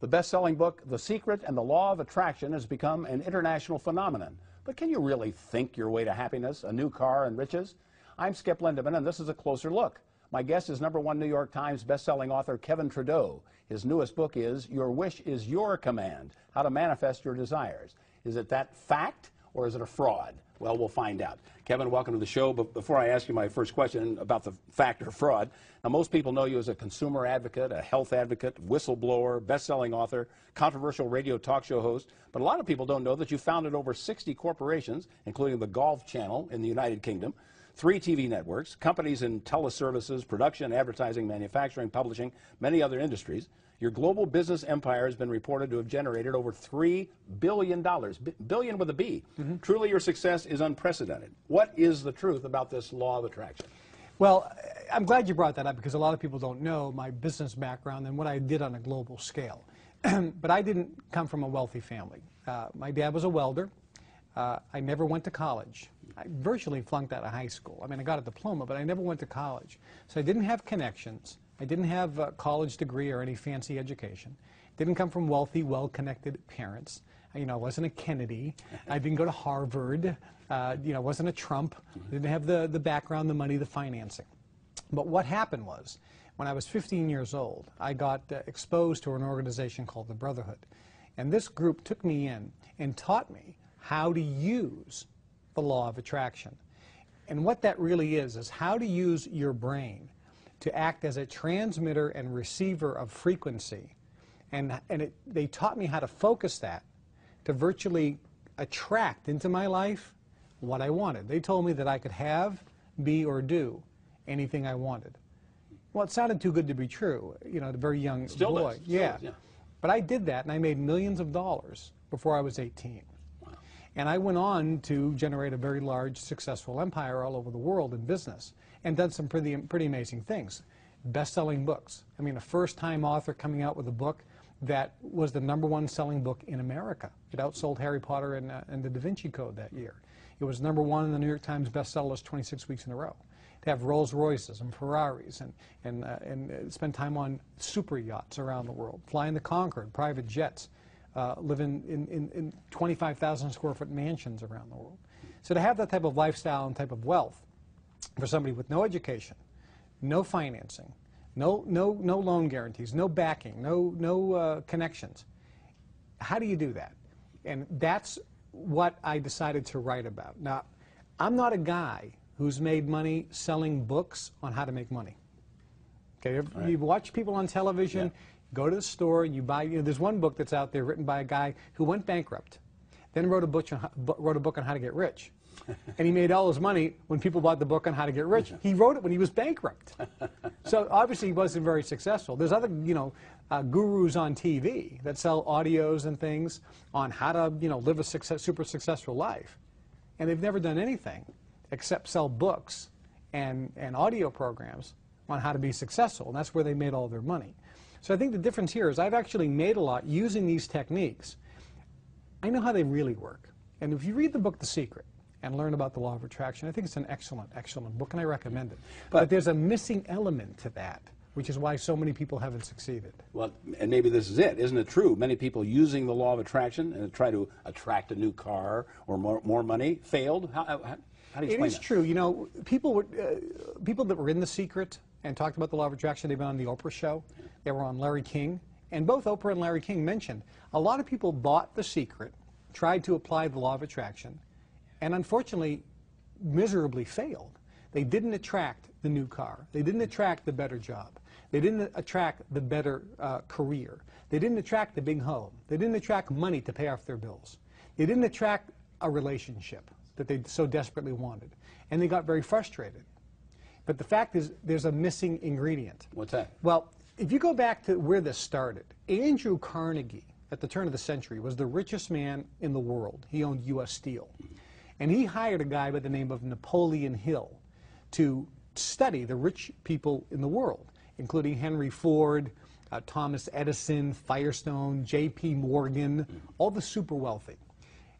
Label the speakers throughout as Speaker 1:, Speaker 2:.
Speaker 1: The best-selling book, The Secret and the Law of Attraction, has become an international phenomenon. But can you really think your way to happiness, a new car, and riches? I'm Skip Lindeman, and this is a closer look. My guest is #1 New York Times best-selling author Kevin Trudeau. His newest book is Your Wish is Your Command, How to Manifest Your Desires. Is it that fact, or is it a fraud? Well, we'll find out. Kevin, welcome to the show. But before I ask you my first question about the fact or fraud, now most people know you as a consumer advocate, a health advocate, whistleblower, best-selling author, controversial radio talk show host. But a lot of people don't know that you founded over 60 corporations, including the Golf Channel in the United Kingdom, 3 TV networks, companies in teleservices, production, advertising, manufacturing, publishing, many other industries. Your global business empire has been reported to have generated over $3 billion, billion with a B. Truly, your success is unprecedented. What is the truth about this law of attraction?
Speaker 2: Well, I'm glad you brought that up because a lot of people don't know my business background and what I did on a global scale. But I didn't come from a wealthy family. My dad was a welder. I never went to college. I virtually flunked out of high school. I mean, I got a diploma, but I never went to college. So I didn't have connections. I didn't have a college degree or any fancy education. Didn't come from wealthy, well-connected parents. You know, I wasn't a Kennedy. I didn't go to Harvard. You know, wasn't a Trump. Didn't have the background, the money, the financing. But what happened was, when I was 15 years old, I got exposed to an organization called the Brotherhood. And this group took me in and taught me how to use the law of attraction. And what that really is how to use your brain to act as a transmitter and receiver of frequency. And they taught me how to focus that to virtually attract into my life what I wanted. They told me that I could have, be, or do anything I wanted. Well, it sounded too good to be true, you know, at a very young
Speaker 1: Still
Speaker 2: boy.
Speaker 1: does.
Speaker 2: Yeah.
Speaker 1: Still does, yeah.
Speaker 2: But I did that, and I made millions of dollars before I was 18. And I went on to generate a very large, successful empire all over the world in business and done some pretty amazing things. Best-selling books. I mean, a first-time author coming out with a book that was the #1 selling book in America. It outsold Harry Potter and the Da Vinci Code that year. It was #1 in the New York Times bestsellers 26 weeks in a row. To have Rolls Royces and Ferraris and spend time on super yachts around the world, flying the Concorde, private jets. Living in 25,000 square foot mansions around the world. So to have that type of lifestyle and type of wealth for somebody with no education, no financing, no loan guarantees, no backing, no connections, how do you do that? And that's what I decided to write about. Now, I'm not a guy who's made money selling books on how to make money. Okay,
Speaker 1: right.
Speaker 2: You watch people on television.
Speaker 1: Yeah.
Speaker 2: Go to the store and you buy, you know, there's one book that's out there written by a guy who went bankrupt, then wrote a book on how to get rich. And he made all his money when people bought the book on how to get rich. He wrote it when he was bankrupt. So obviously he wasn't very successful. There's other, you know, gurus on TV that sell audios and things on how to, you know, live a super successful life. And they've never done anything except sell books and audio programs on how to be successful. And that's where they made all their money. So I think the difference here is I've actually made a lot using these techniques. I know how they really work. And if you read the book The Secret and learn about the law of attraction, I think it's an excellent, excellent book, and I recommend it. But there's a missing element to that, which is why so many people haven't succeeded.
Speaker 1: Well, and maybe this is it. Isn't it true? Many people using the law of attraction and try to attract a new car or more money failed. How do you explain that?
Speaker 2: It is true. You know, people that were in The Secret and talked about the law of attraction, they've been on the Oprah show. They were on Larry King. And both Oprah and Larry King mentioned a lot of people bought The Secret, tried to apply the law of attraction, and unfortunately miserably failed. They didn't attract the new car. They didn't attract the better job. They didn't attract the better career. They didn't attract the big home. They didn't attract money to pay off their bills. They didn't attract a relationship that they so desperately wanted. And they got very frustrated. But the fact is, there's a missing ingredient.
Speaker 1: What's that?
Speaker 2: Well, if you go back to where this started, Andrew Carnegie, at the turn of the century, was the richest man in the world. He owned U.S. Steel. And he hired a guy by the name of Napoleon Hill to study the rich people in the world, including Henry Ford, Thomas Edison, Firestone, J.P. Morgan, all the super wealthy,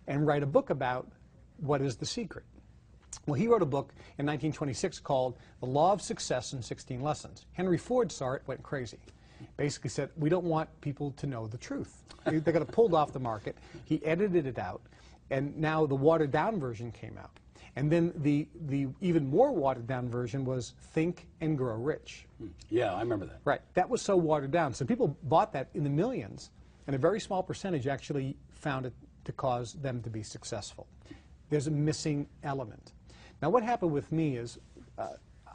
Speaker 2: and write a book about what is the secret. Well, he wrote a book in 1926 called The Law of Success in 16 Lessons. Henry Ford saw it, went crazy. basically said, we don't want people to know the truth. They got it pulled off the market. He edited it out, and now the watered-down version came out. And then the even more watered-down version was Think and Grow Rich.
Speaker 1: Yeah, I remember that.
Speaker 2: Right. That was so watered down. So people bought that in the millions, and a very small percentage actually found it to cause them to be successful. There's a missing element. Now, what happened with me is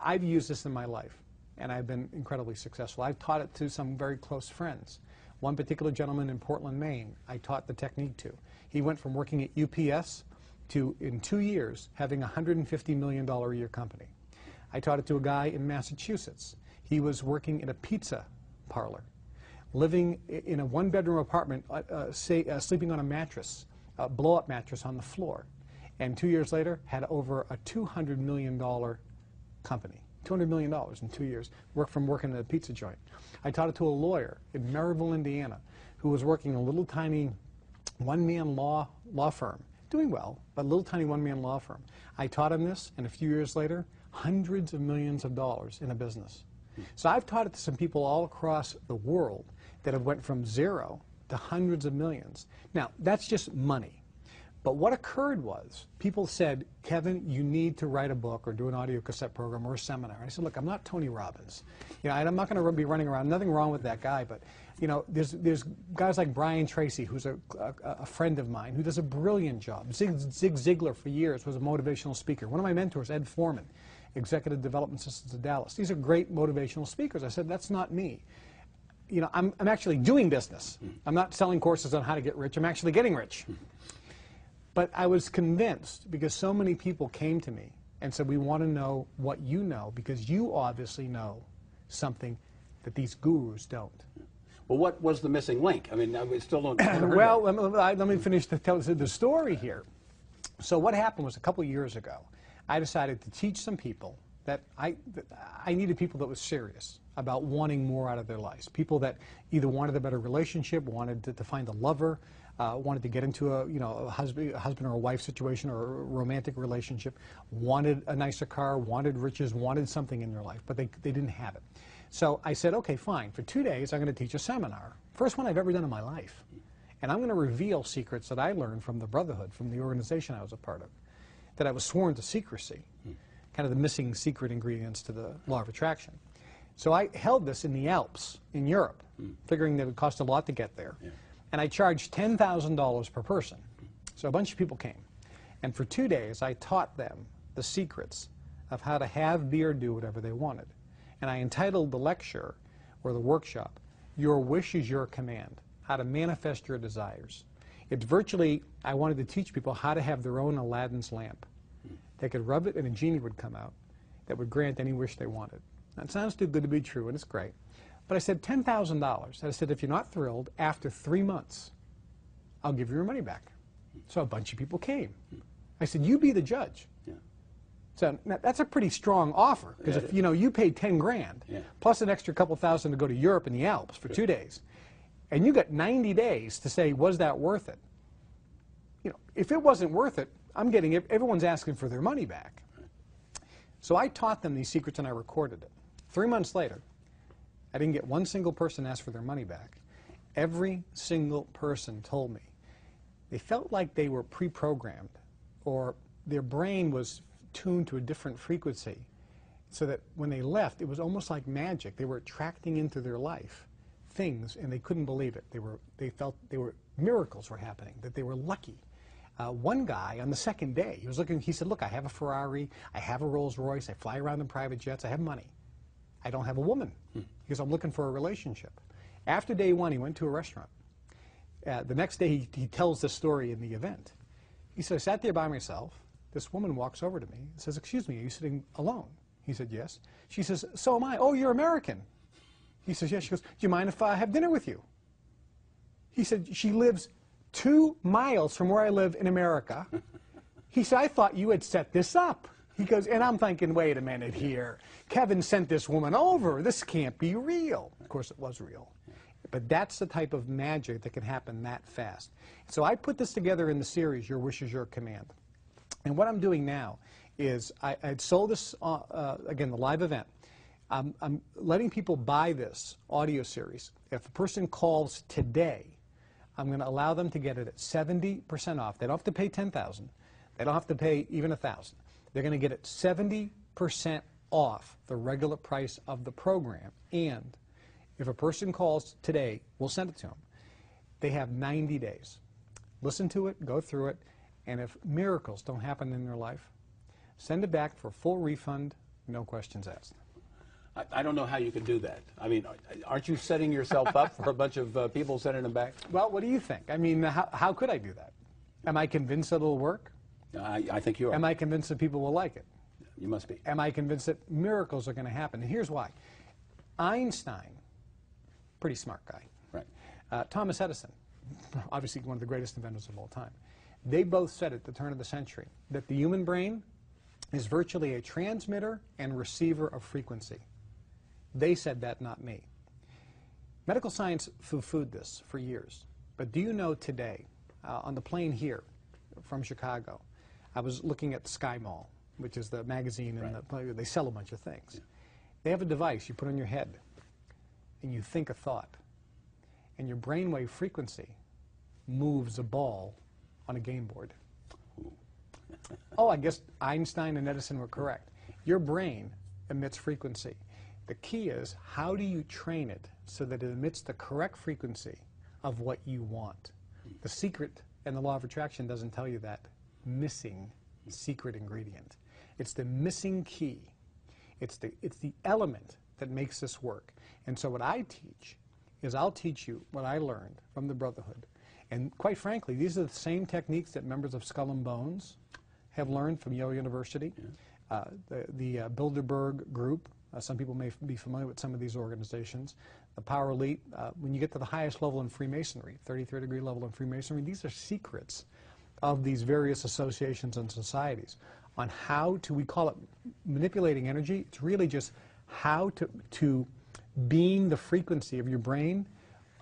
Speaker 2: I've used this in my life, and I've been incredibly successful. I've taught it to some very close friends. One particular gentleman in Portland, Maine, I taught the technique to. He went from working at UPS to, in 2 years, having a $150 million a year company. I taught it to a guy in Massachusetts. He was working in a pizza parlor, living in a one-bedroom apartment, sleeping on a mattress, a blow-up mattress on the floor. And 2 years later, had over a $200 million company. $200 million in 2 years, working at a pizza joint. I taught it to a lawyer in Maryville, Indiana, who was working in a little tiny one-man law firm. Doing well, but a little tiny one-man law firm. I taught him this, and a few years later, hundreds of millions of dollars in a business. So I've taught it to some people all across the world that have went from zero to hundreds of millions. Now, that's just money. But what occurred was, people said, Kevin, you need to write a book or do an audio cassette program or a seminar. I said, look, I'm not Tony Robbins. You know, I'm not going to be running around. Nothing wrong with that guy, but you know, there's guys like Brian Tracy, who's a friend of mine, who does a brilliant job. Zig Ziglar for years was a motivational speaker. One of my mentors, Ed Foreman, Executive Development Systems of Dallas. These are great motivational speakers. I said, that's not me. You know, I'm actually doing business. I'm not selling courses on how to get rich. I'm actually getting rich. But I was convinced, because so many people came to me and said, we want to know what you know, because you obviously know something that these gurus don't.
Speaker 1: Well, what was the missing link? I mean, we still don't.
Speaker 2: Well, let me finish the story here. So what happened was, a couple years ago, I decided to teach some people that I needed people that was serious about wanting more out of their lives. People that either wanted a better relationship, wanted to find a lover, wanted to get into a husband or a wife situation or a romantic relationship, wanted a nicer car, wanted riches, wanted something in their life, but they didn't have it. So I said, okay, fine. For 2 days, I'm going to teach a seminar. First one I've ever done in my life. And I'm going to reveal secrets that I learned from the Brotherhood, from the organization I was a part of, that I was sworn to secrecy, kind of the missing secret ingredients to the law of attraction. So I held this in the Alps in Europe, figuring that it would cost a lot to get there. Yeah. And I charged $10,000 per person. So a bunch of people came. And for 2 days, I taught them the secrets of how to have, be, or do whatever they wanted. And I entitled the lecture, or the workshop, Your Wish is Your Command, how to manifest your desires. It's virtually, I wanted to teach people how to have their own Aladdin's lamp. They could rub it and a genie would come out that would grant any wish they wanted. Now, it sounds too good to be true, and it's great. But I said $10,000. I said, if you're not thrilled, after 3 months, I'll give you your money back. So a bunch of people came. I said, you be the judge. Yeah. So now, that's a pretty strong offer, because if you paid 10 grand, plus an extra couple thousand to go to Europe and the Alps for 2 days, and you got 90 days to say, was that worth it? You know, if it wasn't worth it, everyone's asking for their money back. So I taught them these secrets and I recorded it. 3 months later, I didn't get one single person ask for their money back. Every single person told me they felt like they were pre-programmed, or their brain was tuned to a different frequency, so that when they left, it was almost like magic. They were attracting into their life things, and they couldn't believe it. They felt miracles were happening, that they were lucky. One guy, on the second day, he said, look, I have a Ferrari, I have a Rolls Royce, I fly around in private jets, I have money. I don't have a woman, because I'm looking for a relationship. After day one, he went to a restaurant. The next day, he tells this story in the event. He said, I sat there by myself. This woman walks over to me and says, excuse me, are you sitting alone? He said, yes. She says, so am I. Oh, you're American. He says, yes. She goes, do you mind if I have dinner with you? He said, she lives 2 miles from where I live in America. He said, I thought you had set this up. He goes, and I'm thinking, wait a minute here. Kevin sent this woman over. This can't be real. Of course, it was real. But that's the type of magic that can happen that fast. So I put this together in the series, Your Wish is Your Command. And what I'm doing now is I sold this, again, the live event. I'm letting people buy this audio series. If a person calls today, I'm going to allow them to get it at 70% off. They don't have to pay $10,000. They don't have to pay even $1,000. They're going to get it 70% off the regular price of the program. And if a person calls today, we'll send it to them. They have 90 days. Listen to it, go through it, and if miracles don't happen in their life, send it back for full refund, no questions asked.
Speaker 1: I don't know how you can do that. I mean, aren't you setting yourself up for a bunch of people sending them back?
Speaker 2: Well, what do you think? I mean, how could I do that? Am I convinced that it'll work?
Speaker 1: I think you are.
Speaker 2: Am I convinced that people will like it?
Speaker 1: You must be.
Speaker 2: Am I convinced that miracles are going to happen? And here's why. Einstein, pretty smart guy.
Speaker 1: Right.
Speaker 2: Thomas Edison, obviously one of the greatest inventors of all time. They both said at the turn of the century that the human brain is virtually a transmitter and receiver of frequency. They said that, not me. Medical science poo-pooed this for years. But do you know today, on the plane here from Chicago, I was looking at Sky Mall, which is the magazine, and they sell a bunch of things. Yeah. They have a device you put on your head, and you think a thought, and your brainwave frequency moves a ball on a game board. Oh, I guess Einstein and Edison were correct. Your brain emits frequency. The key is, how do you train it so that it emits the correct frequency of what you want? The secret and the law of attraction doesn't tell you that missing secret ingredient. It's the missing key. It's the element that makes this work. And so what I teach is I'll teach you what I learned from the Brotherhood. And quite frankly, these are the same techniques that members of Skull and Bones have learned from Yale University. Yeah. The Bilderberg Group, some people may be familiar with some of these organizations. The Power Elite, when you get to the highest level in Freemasonry, 33rd degree level in Freemasonry, these are secrets of these various associations and societies on how to, we call it manipulating energy. It's really just how to beam the frequency of your brain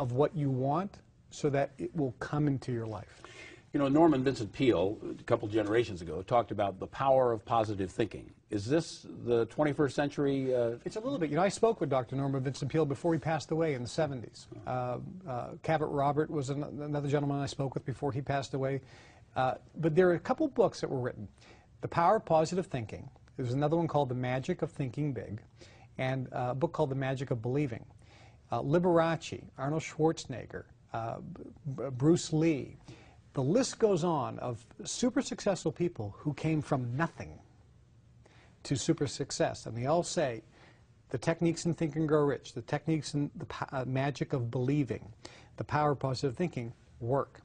Speaker 2: of what you want so that it will come into your life.
Speaker 1: You know, Norman Vincent Peale, a couple generations ago, talked about the power of positive thinking. Is this the 21st century?
Speaker 2: It's a little bit. You know, I spoke with Dr. Norman Vincent Peale before he passed away in the 70s. Cabot Robert was another gentleman I spoke with before he passed away. But there are a couple books that were written. The Power of Positive Thinking. There's another one called The Magic of Thinking Big, and a book called The Magic of Believing. Liberace, Arnold Schwarzenegger, Bruce Lee. The list goes on of super successful people who came from nothing to super success. And they all say the techniques in Think and Grow Rich, the techniques in the magic of believing, the power of positive thinking work.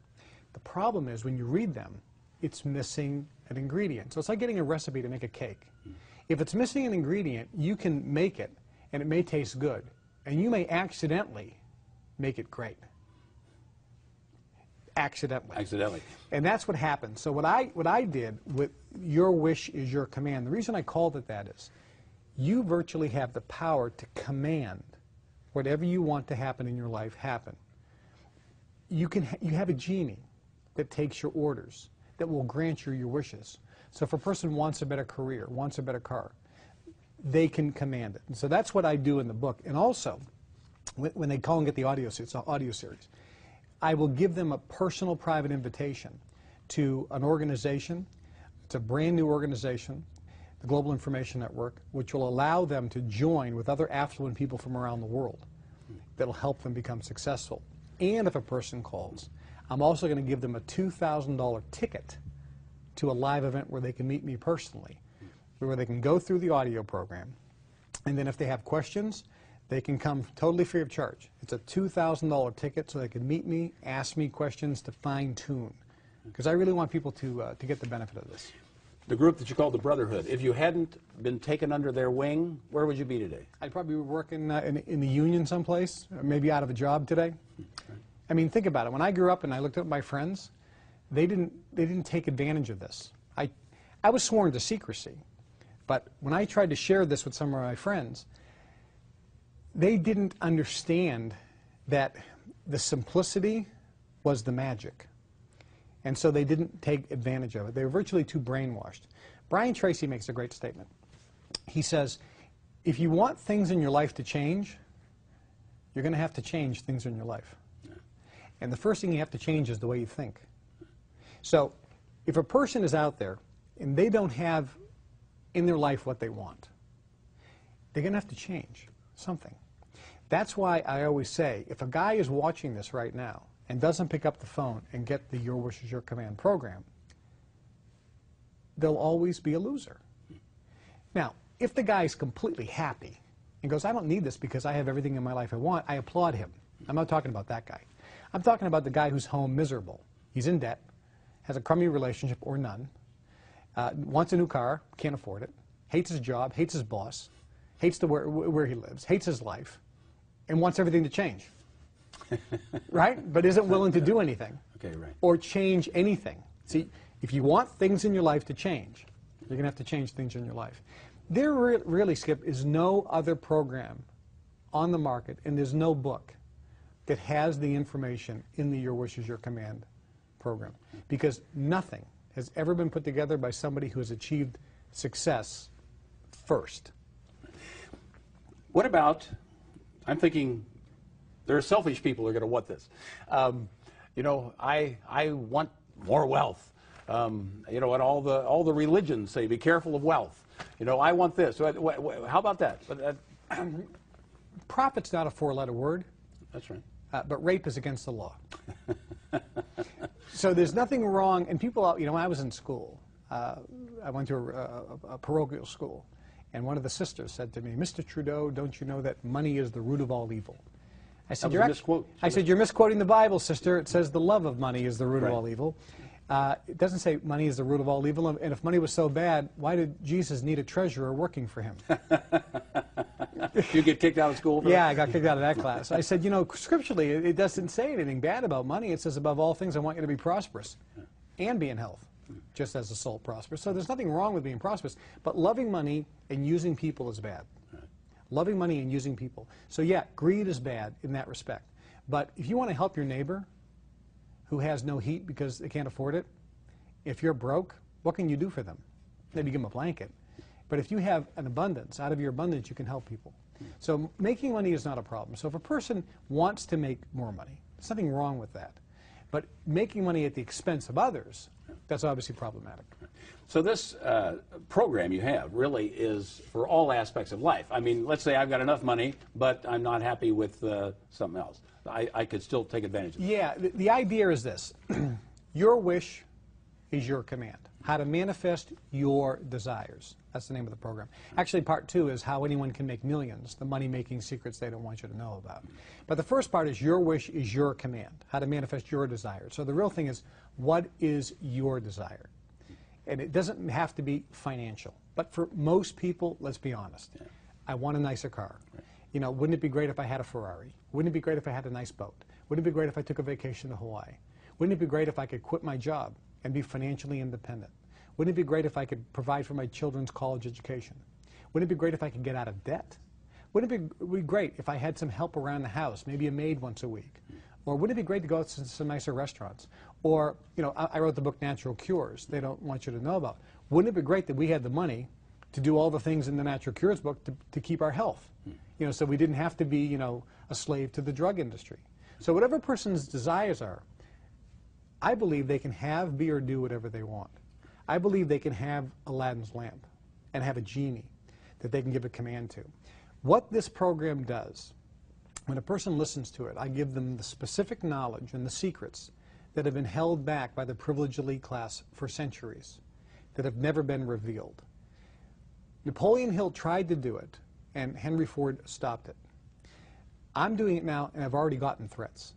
Speaker 2: The problem is when you read them, it's missing an ingredient. So it's like getting a recipe to make a cake. If it's missing an ingredient, you can make it, and it may taste good, and you may accidentally make it great. Accidentally. And that's what happened. So what I did with your wish is your command. The reason I called it that is you virtually have the power to command whatever you want to happen in your life happen. You have a genie that takes your orders, that will grant you your wishes. So if a person wants a better career, wants a better car, they can command it. And so that's what I do in the book. And also, when they call and get the audio series, it's an audio series, I will give them a personal private invitation to an organization. It's a brand new organization, the Global Information Network, which will allow them to join with other affluent people from around the world that will help them become successful. And if a person calls, I'm also going to give them a $2,000 ticket to a live event where they can meet me personally, where they can go through the audio program, and then if they have questions, they can come totally free of charge. It's a $2,000 ticket so they can meet me, ask me questions to fine-tune, because I really want people to get the benefit of this.
Speaker 1: The group that you call the Brotherhood, if you hadn't been taken under their wing, where would you be today?
Speaker 2: I'd probably be working in the union someplace, or maybe out of a job today. I mean, think about it. When I grew up and I looked at my friends, they didn't take advantage of this. I was sworn to secrecy, but when I tried to share this with some of my friends, they didn't understand that the simplicity was the magic. And so they didn't take advantage of it. They were virtually too brainwashed. Brian Tracy makes a great statement. He says, if you want things in your life to change, you're going to have to change things in your life. Yeah. And the first thing you have to change is the way you think. So if a person is out there and they don't have in their life what they want, they're going to have to change something. That's why I always say, if a guy is watching this right now and doesn't pick up the phone and get the Your Wish is Your Command program, they'll always be a loser. Now, if the guy's completely happy and goes, I don't need this because I have everything in my life I want, I applaud him. I'm not talking about that guy. I'm talking about the guy who's home miserable. He's in debt, has a crummy relationship or none, wants a new car, can't afford it, hates his job, hates his boss, hates where he lives, hates his life, and wants everything to change. Right? But isn't willing to do anything.
Speaker 1: Okay, right.
Speaker 2: Or change anything. See, if you want things in your life to change, you're going to have to change things in your life. There really, Skip, is no other program on the market, and there's no book that has the information in the Your Wish is Your Command program. Because nothing has ever been put together by somebody who has achieved success first.
Speaker 1: What about, I'm thinking, there are selfish people who are going to want this. You know, I want more wealth. You know, and all the religions say, be careful of wealth. You know, I want this. How about that?
Speaker 2: Profit's not a four-letter word.
Speaker 1: That's right.
Speaker 2: But rape is against the law. So there's nothing wrong. And people, you know, when I was in school, I went to a parochial school, and one of the sisters said to me, Mr. Trudeau, don't you know that money is the root of all evil? I said, you're misquoting the Bible, sister. It says the love of money is the root of all evil. It doesn't say money is the root of all evil. And if money was so bad, why did Jesus need a treasurer working for him?
Speaker 1: You get kicked out of school for that?
Speaker 2: Yeah, I got kicked out of that class. I said, you know, scripturally, it doesn't say anything bad about money. It says, above all things, I want you to be prosperous and be in health, just as the soul prospers. So there's nothing wrong with being prosperous. But loving money and using people is bad. Loving money and using people. So yeah, greed is bad in that respect. But if you want to help your neighbor who has no heat because they can't afford it, if you're broke, what can you do for them? Maybe give them a blanket. But if you have an abundance, out of your abundance you can help people. So making money is not a problem. So if a person wants to make more money, there's nothing wrong with that. But making money at the expense of others, that's obviously problematic.
Speaker 1: So this program you have really is for all aspects of life. I mean, let's say I've got enough money, but I'm not happy with something else. I could still take advantage of it.
Speaker 2: Yeah, the idea is this. Your wish is your command. How to manifest your desires. That's the name of the program. Actually, part 2 is how anyone can make millions, the money-making secrets they don't want you to know about. But the first part is your wish is your command, how to manifest your desires. So the real thing is, what is your desire? And it doesn't have to be financial. But for most people, let's be honest, I want a nicer car. Right. You know, wouldn't it be great if I had a Ferrari? Wouldn't it be great if I had a nice boat? Wouldn't it be great if I took a vacation to Hawaii? Wouldn't it be great if I could quit my job and be financially independent? Wouldn't it be great if I could provide for my children's college education? Wouldn't it be great if I could get out of debt? Wouldn't it be great if I had some help around the house, maybe a maid once a week? Or wouldn't it be great to go out to some nicer restaurants? Or, you know, I wrote the book Natural Cures they don't want you to know about. Wouldn't it be great that we had the money to do all the things in the Natural Cures book to keep our health? You know, so we didn't have to be, you know, a slave to the drug industry. So whatever a person's desires are, I believe they can have, be, or do whatever they want. I believe they can have Aladdin's lamp and have a genie that they can give a command to. What this program does, when a person listens to it, I give them the specific knowledge and the secrets that have been held back by the privileged elite class for centuries, that have never been revealed. Napoleon Hill tried to do it, and Henry Ford stopped it. I'm doing it now, and I've already gotten threats.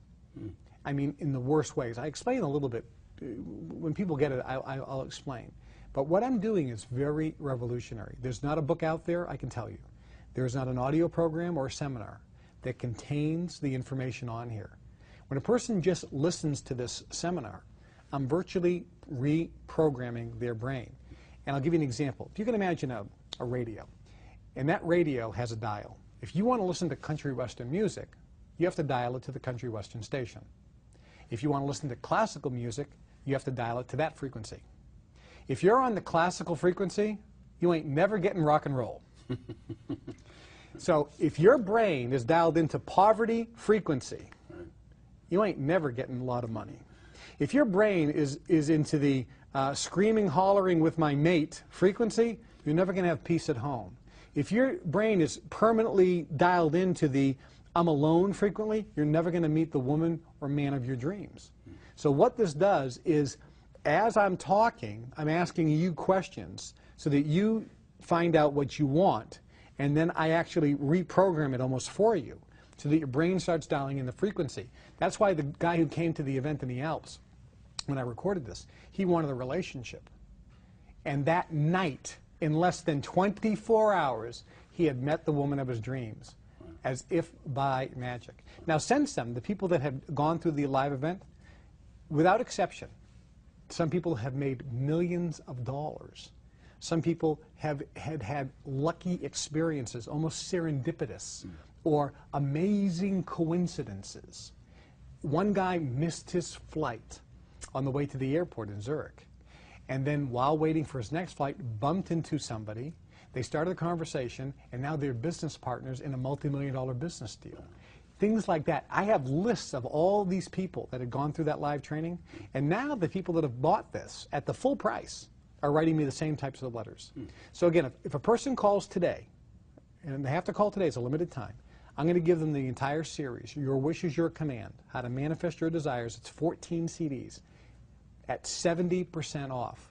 Speaker 2: I mean, in the worst ways. I explain a little bit. When people get it, I'll explain. But what I'm doing is very revolutionary. There's not a book out there, I can tell you. There's not an audio program or a seminar that contains the information on here. When a person just listens to this seminar, I'm virtually reprogramming their brain. And I'll give you an example. If you can imagine a radio, and that radio has a dial. If you want to listen to country western music, you have to dial it to the country western station. If you want to listen to classical music, you have to dial it to that frequency. If you're on the classical frequency, you ain't never getting rock and roll. So if your brain is dialed into poverty frequency, you ain't never getting a lot of money. If your brain is into the screaming, hollering with my mate frequency, you're never going to have peace at home. If your brain is permanently dialed into the I'm alone frequently, you're never going to meet the woman or man of your dreams. So what this does is, as I'm talking, I'm asking you questions so that you find out what you want, and then I actually reprogram it almost for you so that your brain starts dialing in the frequency. That's why the guy who came to the event in the Alps, when I recorded this, he wanted a relationship. And that night, in less than 24 hours, he had met the woman of his dreams, as if by magic. Now, since then, the people that have gone through the live event, without exception, some people have made millions of dollars. Some people have had lucky experiences, almost serendipitous, or amazing coincidences. One guy missed his flight on the way to the airport in Zurich, and then while waiting for his next flight, bumped into somebody. They started a conversation, and now they're business partners in a multi-million-dollar business deal. Things like that. I have lists of all these people that had gone through that live training, and now the people that have bought this at the full price are writing me the same types of letters. So again, if a person calls today, and they have to call today, it's a limited time, I'm going to give them the entire series, Your Wish is Your Command, How to Manifest Your Desires. It's 14 CDs at 70% off.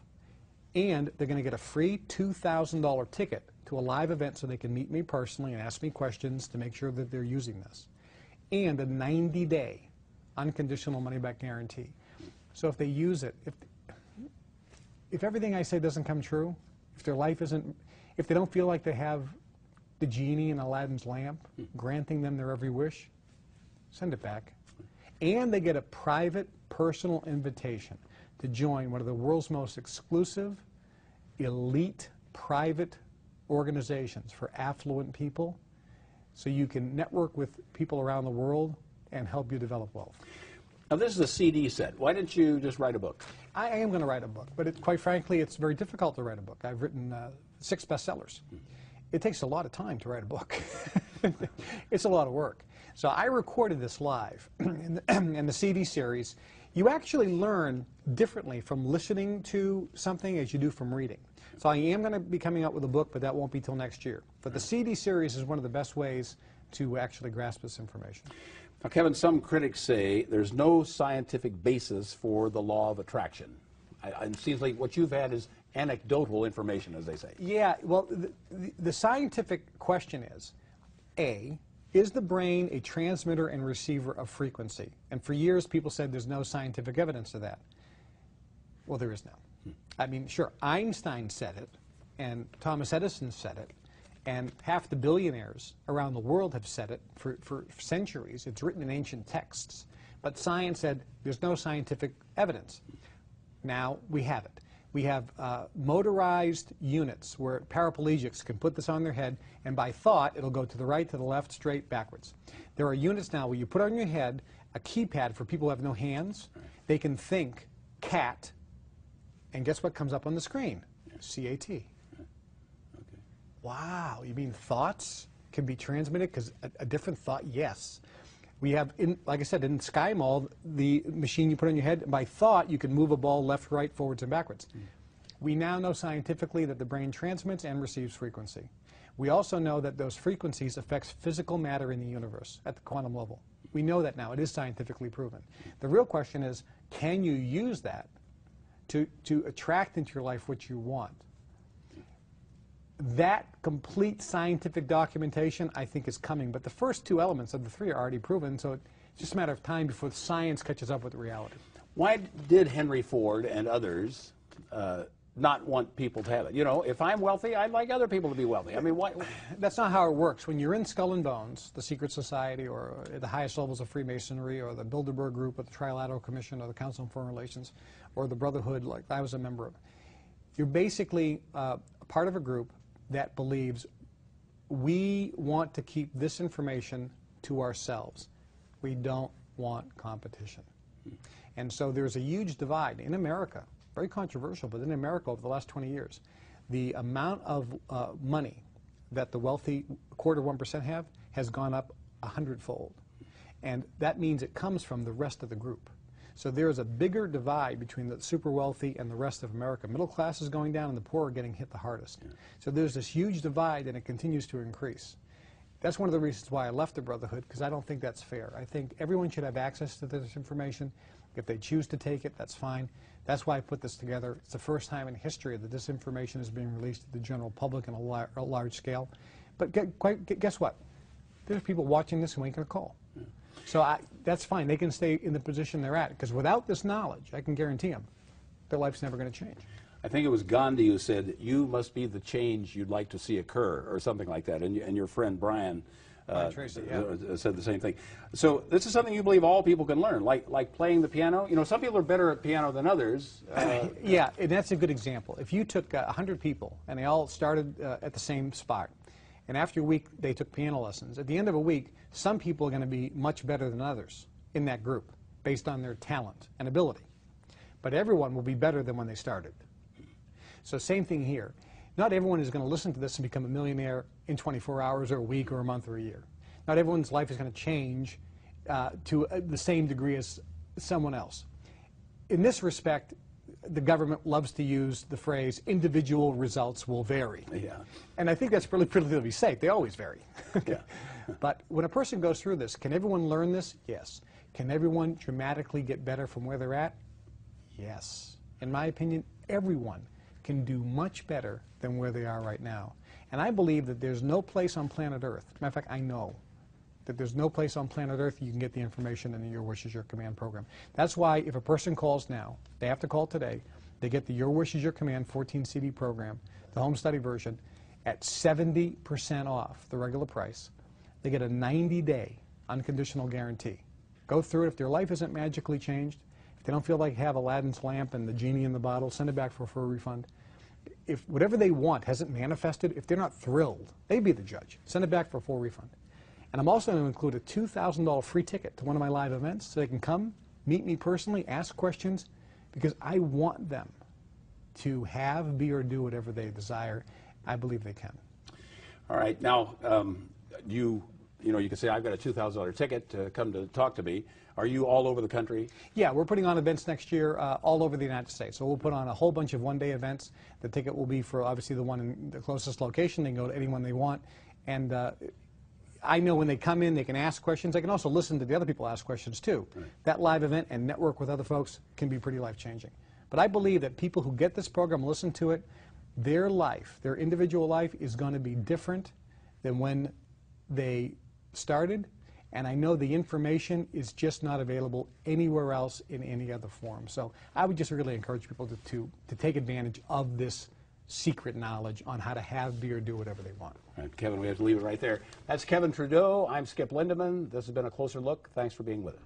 Speaker 2: And they're going to get a free $2,000 ticket to a live event so they can meet me personally and ask me questions to make sure that they're using this. And a 90-day unconditional money-back guarantee. So if they use it, if everything I say doesn't come true, if their life isn't, if they don't feel like they have the genie in Aladdin's lamp granting them their every wish, send it back. And they get a private, personal invitation to join one of the world's most exclusive, elite, private organizations for affluent people, so you can network with people around the world and help you develop wealth.
Speaker 1: Now, this is a CD set. Why didn't you just write a book?
Speaker 2: I am going to write a book, but quite frankly, it's very difficult to write a book. I've written 6 bestsellers. It takes a lot of time to write a book. It's a lot of work. So I recorded this live in the CD series. You actually learn differently from listening to something as you do from reading. So I am going to be coming out with a book, but that won't be till next year. But the CD series is one of the best ways to actually grasp this information.
Speaker 1: Now, Kevin, some critics say there's no scientific basis for the law of attraction. It seems like what you've had is anecdotal information, as they say.
Speaker 2: Yeah, well, the scientific question is, A, is the brain a transmitter and receiver of frequency? And for years, people said there's no scientific evidence of that. Well, there is now. I mean, sure, Einstein said it, and Thomas Edison said it, and half the billionaires around the world have said it for centuries. It's written in ancient texts. But science said there's no scientific evidence. Now we have it. We have motorized units where paraplegics can put this on their head, and by thought, it'll go to the right, to the left, straight, backwards. There are units now where you put on your head a keypad for people who have no hands. They can think cat, and guess what comes up on the screen? C-A-T. Wow, you mean thoughts can be transmitted? Because a different thought, yes. We have, like I said, in SkyMall, the machine you put on your head, by thought, you can move a ball left, right, forwards, and backwards. We now know scientifically that the brain transmits and receives frequency. We also know that those frequencies affects physical matter in the universe at the quantum level. We know that now. It is scientifically proven. The real question is, can you use that to attract into your life what you want? That complete scientific documentation, I think, is coming. But the first 2 elements of the 3 are already proven, so it's just a matter of time before the science catches up with reality.
Speaker 1: Why did Henry Ford and others not want people to have it? You know, if I'm wealthy, I'd like other people to be wealthy. I mean, why?
Speaker 2: That's not how it works. When you're in Skull and Bones, the secret society, or at the highest levels of Freemasonry, or the Bilderberg Group, or the Trilateral Commission, or the Council on Foreign Relations, or the Brotherhood, like I was a member of, you're basically part of a group that believes we want to keep this information to ourselves. We don't want competition. And so there's a huge divide in America, very controversial, but in America over the last 20 years, the amount of money that the wealthy quarter 1% have has gone up 100-fold. And that means it comes from the rest of the group. So there is a bigger divide between the super wealthy and the rest of America. Middle class is going down and the poor are getting hit the hardest. Yeah. So there's this huge divide and it continues to increase. That's one of the reasons why I left the Brotherhood, because I don't think that's fair. I think everyone should have access to this information. If they choose to take it, that's fine. That's why I put this together. It's the first time in history that this information is being released to the general public on a large scale. But guess what? There's people watching this who ain't going to call. Yeah. So that's fine. They can stay in the position they're at, because without this knowledge, I can guarantee them, their life's never going to change.
Speaker 1: I think it was Gandhi who said, "You must be the change you'd like to see occur," or something like that. And your friend Brian
Speaker 2: Tracy, yeah.
Speaker 1: said the same thing. So this is something you believe all people can learn, like playing the piano. You know, some people are better at piano than others.
Speaker 2: Yeah, and that's a good example. If you took 100 people and they all started at the same spot, and after a week they took piano lessons, at the end of a week, some people are going to be much better than others in that group based on their talent and ability. But everyone will be better than when they started. So same thing here. Not everyone is going to listen to this and become a millionaire in 24 hours or a week or a month or a year. Not everyone's life is going to change to the same degree as someone else. In this respect, the government loves to use the phrase, individual results will vary.
Speaker 1: Yeah.
Speaker 2: And I think that's relatively safe. They always vary.
Speaker 1: Yeah.
Speaker 2: But when a person goes through this, can everyone learn this? Yes. Can everyone dramatically get better from where they're at? Yes. In my opinion, everyone can do much better than where they are right now. And I believe that there's no place on planet Earth, as a matter of fact, I know that there's no place on planet Earth you can get the information in the Your Wish Is Your Command program. That's why if a person calls now, they have to call today, they get the Your Wish Is Your Command 14 CD program, the home study version, at 70% off the regular price. They get a 90-day unconditional guarantee. Go through it. If their life isn't magically changed, if they don't feel like they have Aladdin's lamp and the genie in the bottle, send it back for a refund. If whatever they want hasn't manifested, if they're not thrilled, they'd be the judge. Send it back for a full refund. And I'm also going to include a $2,000 free ticket to one of my live events so they can come, meet me personally, ask questions, because I want them to have, be, or do whatever they desire. I believe they can.
Speaker 1: All right. Now, you can say, I've got a $2,000 ticket to come to talk to me. Are you all over the country?
Speaker 2: Yeah, we're putting on events next year all over the United States. So we'll put on a whole bunch of one-day events. The ticket will be for, obviously, the one in the closest location. They can go to anyone they want. And I know when they come in, they can ask questions. They can also listen to the other people ask questions, too. Right. That live event and network with other folks can be pretty life-changing. But I believe that people who get this program, listen to it, their life, their individual life, is going to be different than when they started. And I know the information is just not available anywhere else in any other form. So I would just really encourage people to take advantage of this secret knowledge on how to have, be, or do whatever they want.
Speaker 1: All right, Kevin, we have to leave it right there. That's Kevin Trudeau. I'm Skip Lindeman. This has been A Closer Look. Thanks for being with us.